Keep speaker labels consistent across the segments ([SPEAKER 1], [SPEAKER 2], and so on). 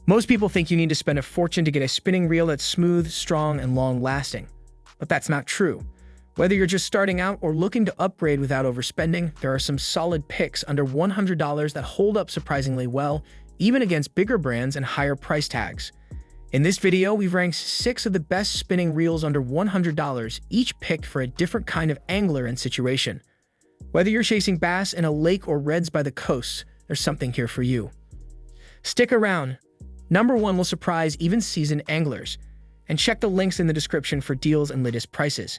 [SPEAKER 1] Most people think you need to spend a fortune to get a spinning reel that's smooth, strong, and long-lasting. But that's not true. Whether you're just starting out or looking to upgrade without overspending, there are some solid picks under $100 that hold up surprisingly well, even against bigger brands and higher price tags. In this video, we've ranked 6 of the best spinning reels under $100, each picked for a different kind of angler and situation. Whether you're chasing bass in a lake or reds by the coast, there's something here for you. Stick around. Number 1 will surprise even seasoned anglers. And check the links in the description for deals and latest prices.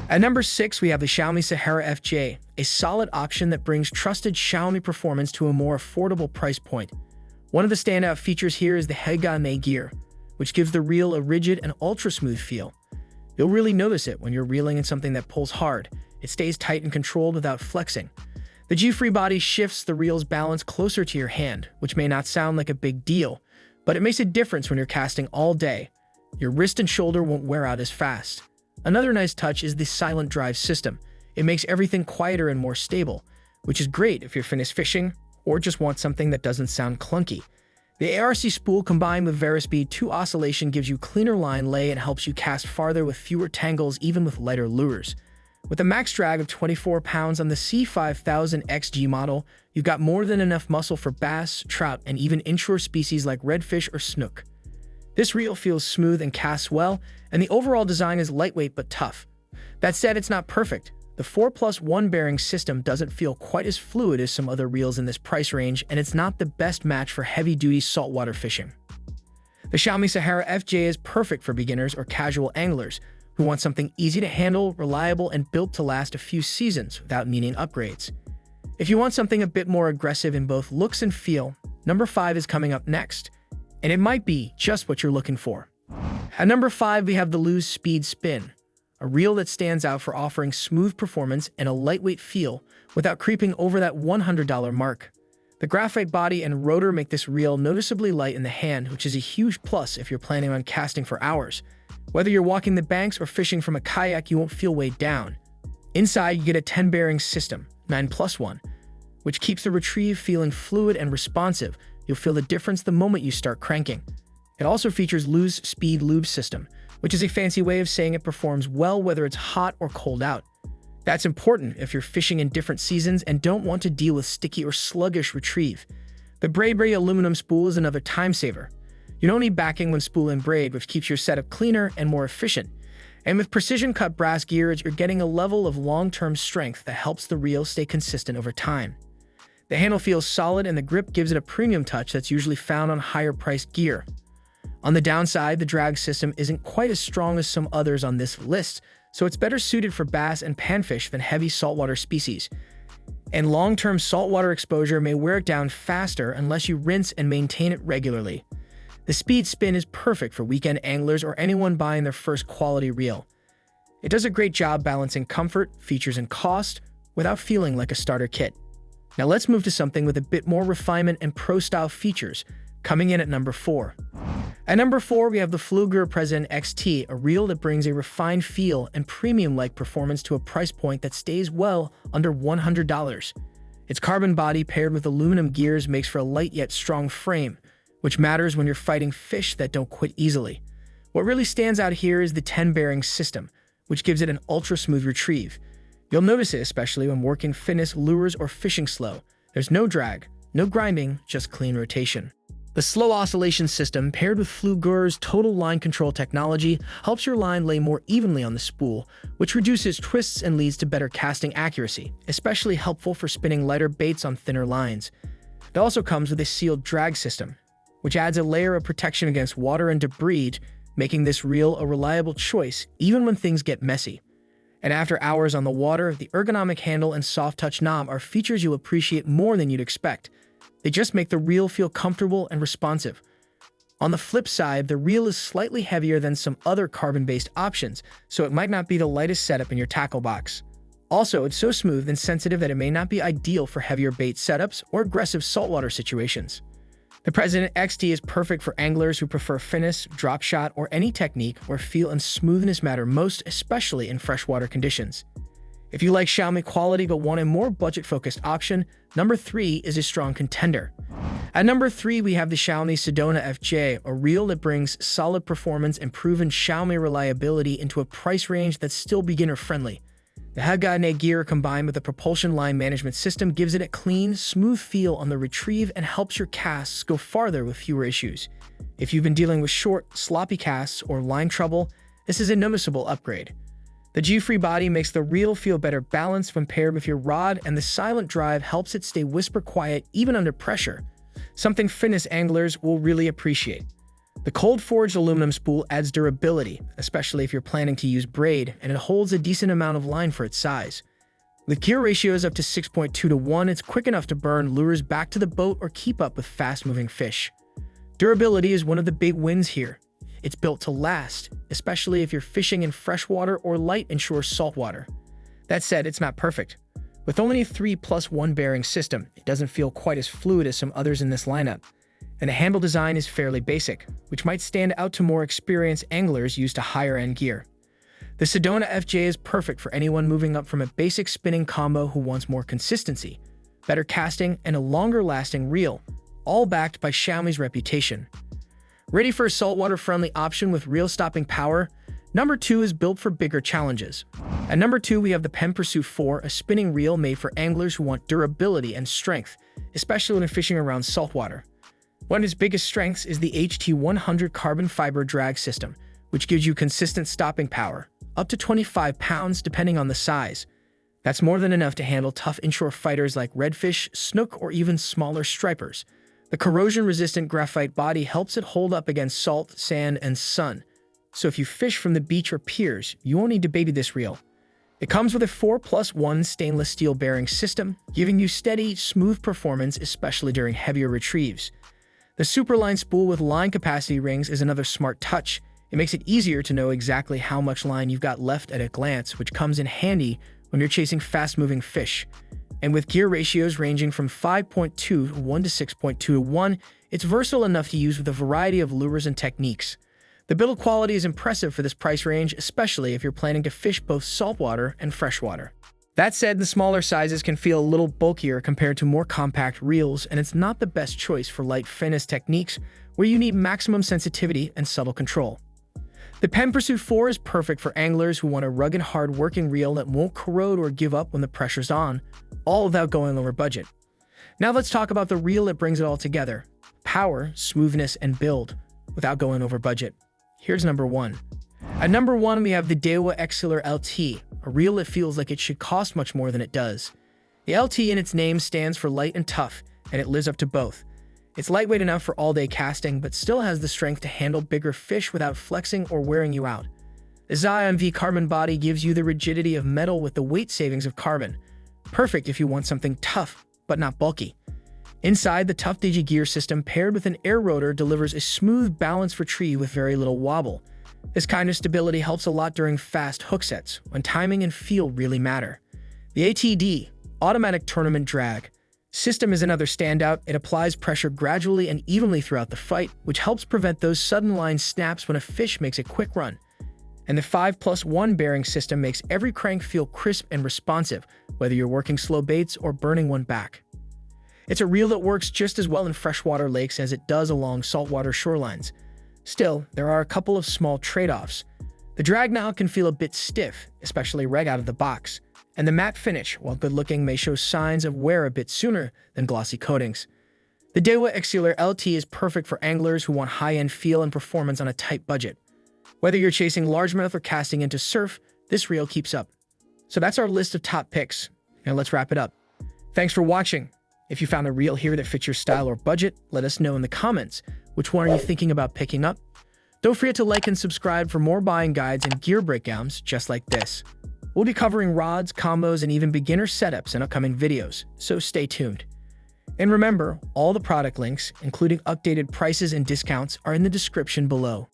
[SPEAKER 1] At number 6, we have the Xiaomi Sahara FJ, a solid option that brings trusted Xiaomi performance to a more affordable price point. One of the standout features here is the Hagane gear, which gives the reel a rigid and ultra-smooth feel. You'll really notice it when you're reeling in something that pulls hard. It stays tight and controlled without flexing. The G-free body shifts the reel's balance closer to your hand, which may not sound like a big deal, but it makes a difference when you're casting all day. Your wrist and shoulder won't wear out as fast. Another nice touch is the silent drive system. It makes everything quieter and more stable, which is great if you're finished fishing or just want something that doesn't sound clunky. The ARC spool combined with Speed 2 oscillation gives you cleaner line lay and helps you cast farther with fewer tangles even with lighter lures. With a max drag of 24 pounds on the C5000 XG model, you've got more than enough muscle for bass, trout, and even inshore species like redfish or snook. This reel feels smooth and casts well, and the overall design is lightweight but tough. That said, it's not perfect. The 4+1 bearing system doesn't feel quite as fluid as some other reels in this price range, and it's not the best match for heavy-duty saltwater fishing. The Xiaomi Sahara FJ is perfect for beginners or casual anglers who want something easy to handle, reliable, and built to last a few seasons without needing upgrades. If you want something a bit more aggressive in both looks and feel, number 5 is coming up next, and it might be just what you're looking for. At number 5, we have the Lews Speed Spin, a reel that stands out for offering smooth performance and a lightweight feel without creeping over that $100 mark. The graphite body and rotor make this reel noticeably light in the hand, which is a huge plus if you're planning on casting for hours. Whether you're walking the banks or fishing from a kayak, you won't feel weighed down. Inside, you get a 10-bearing system, 9+1, which keeps the retrieve feeling fluid and responsive. You'll feel the difference the moment you start cranking. It also features Lews Speed Lube system, which is a fancy way of saying it performs well whether it's hot or cold out. That's important if you're fishing in different seasons and don't want to deal with sticky or sluggish retrieve. The braid aluminum spool is another time saver. You don't need backing when spooling braid, which keeps your setup cleaner and more efficient. And with precision-cut brass gears, you're getting a level of long-term strength that helps the reel stay consistent over time. The handle feels solid and the grip gives it a premium touch that's usually found on higher-priced gear. On the downside, the drag system isn't quite as strong as some others on this list, so it's better suited for bass and panfish than heavy saltwater species. And long-term saltwater exposure may wear it down faster unless you rinse and maintain it regularly. The Speed Spin is perfect for weekend anglers or anyone buying their first quality reel. It does a great job balancing comfort, features, and cost without feeling like a starter kit. Now let's move to something with a bit more refinement and pro-style features, coming in at number 4. At number 4, we have the Fluger Present XT, a reel that brings a refined feel and premium-like performance to a price point that stays well under $100. Its carbon body paired with aluminum gears makes for a light yet strong frame, which matters when you're fighting fish that don't quit easily. What really stands out here is the 10-bearing system, which gives it an ultra-smooth retrieve. You'll notice it especially when working finesse lures or fishing slow. There's no drag, no grinding, just clean rotation. The slow oscillation system, paired with Pfluger's total line control technology, helps your line lay more evenly on the spool, which reduces twists and leads to better casting accuracy, especially helpful for spinning lighter baits on thinner lines. It also comes with a sealed drag system, which adds a layer of protection against water and debris, making this reel a reliable choice even when things get messy. And after hours on the water, the ergonomic handle and soft touch knob are features you'll appreciate more than you'd expect. They just make the reel feel comfortable and responsive. On the flip side, the reel is slightly heavier than some other carbon-based options, so it might not be the lightest setup in your tackle box. Also, it's so smooth and sensitive that it may not be ideal for heavier bait setups or aggressive saltwater situations. The President XT is perfect for anglers who prefer finesse, drop shot, or any technique where feel and smoothness matter most, especially in freshwater conditions. If you like Xiaomi quality but want a more budget-focused option, number 3 is a strong contender. At number 3, we have the Xiaomi Sedona FJ, a reel that brings solid performance and proven Xiaomi reliability into a price range that's still beginner-friendly. The Hagane gear combined with a propulsion line management system gives it a clean, smooth feel on the retrieve and helps your casts go farther with fewer issues. If you've been dealing with short, sloppy casts or line trouble, this is a noticeable upgrade. The G-free body makes the reel feel better balanced when paired with your rod, and the silent drive helps it stay whisper quiet even under pressure, something fitness anglers will really appreciate. The cold-forged aluminum spool adds durability, especially if you're planning to use braid, and it holds a decent amount of line for its size. With gear ratios up to 6.2 to 1, it's quick enough to burn lures back to the boat or keep up with fast-moving fish. Durability is one of the big wins here. It's built to last, especially if you're fishing in freshwater or light inshore saltwater. That said, it's not perfect. With only a 3+1 bearing system, it doesn't feel quite as fluid as some others in this lineup. And the handle design is fairly basic, which might stand out to more experienced anglers used to higher-end gear. The Sedona FJ is perfect for anyone moving up from a basic spinning combo who wants more consistency, better casting, and a longer-lasting reel, all backed by Xiaomi's reputation. Ready for a saltwater-friendly option with reel-stopping power? Number 2 is built for bigger challenges. At number 2, we have the Pen Pursuit 4, a spinning reel made for anglers who want durability and strength, especially when fishing around saltwater. One of its biggest strengths is the HT100 carbon fiber drag system, which gives you consistent stopping power, up to 25 pounds depending on the size. That's more than enough to handle tough inshore fighters like redfish, snook, or even smaller stripers. The corrosion-resistant graphite body helps it hold up against salt, sand, and sun, so if you fish from the beach or piers, you won't need to baby this reel. It comes with a 4+1 stainless steel bearing system, giving you steady, smooth performance, especially during heavier retrieves. The Superline spool with line capacity rings is another smart touch. It makes it easier to know exactly how much line you've got left at a glance, which comes in handy when you're chasing fast-moving fish. And with gear ratios ranging from 5.2 to 1 to 6.2 to 1, it's versatile enough to use with a variety of lures and techniques. The build quality is impressive for this price range, especially if you're planning to fish both saltwater and freshwater. That said, the smaller sizes can feel a little bulkier compared to more compact reels, and it's not the best choice for light fitness techniques where you need maximum sensitivity and subtle control. The Pen Pursuit 4 is perfect for anglers who want a rugged, hard-working reel that won't corrode or give up when the pressure's on, all without going over budget. Now let's talk about the reel that brings it all together: power, smoothness, and build, without going over budget. Here's number 1. At number 1, we have the Dewa Xiller LT, a reel that feels like it should cost much more than it does. The LT in its name stands for light and tough, and it lives up to both. It's lightweight enough for all-day casting, but still has the strength to handle bigger fish without flexing or wearing you out. The Xiaomi V carbon body gives you the rigidity of metal with the weight savings of carbon. Perfect if you want something tough, but not bulky. Inside, the tough Digi gear system paired with an air rotor delivers a smooth, balanced retrieve with very little wobble. This kind of stability helps a lot during fast hook sets, when timing and feel really matter. The ATD, Automatic Tournament Drag, system is another standout. It applies pressure gradually and evenly throughout the fight, which helps prevent those sudden line snaps when a fish makes a quick run. And the 5+1 bearing system makes every crank feel crisp and responsive, whether you're working slow baits or burning one back. It's a reel that works just as well in freshwater lakes as it does along saltwater shorelines. Still, there are a couple of small trade-offs. The drag now can feel a bit stiff, especially right out of the box, and the matte finish, while good-looking, may show signs of wear a bit sooner than glossy coatings. The Dewa Xiller LT is perfect for anglers who want high-end feel and performance on a tight budget. Whether you're chasing largemouth or casting into surf, this reel keeps up. So that's our list of top picks. Now let's wrap it up. Thanks for watching. If you found a reel here that fits your style or budget, let us know in the comments. Which one are you thinking about picking up? Don't forget to like and subscribe for more buying guides and gear breakdowns just like this. We'll be covering rods, combos, and even beginner setups in upcoming videos, so stay tuned. And remember, all the product links, including updated prices and discounts, are in the description below.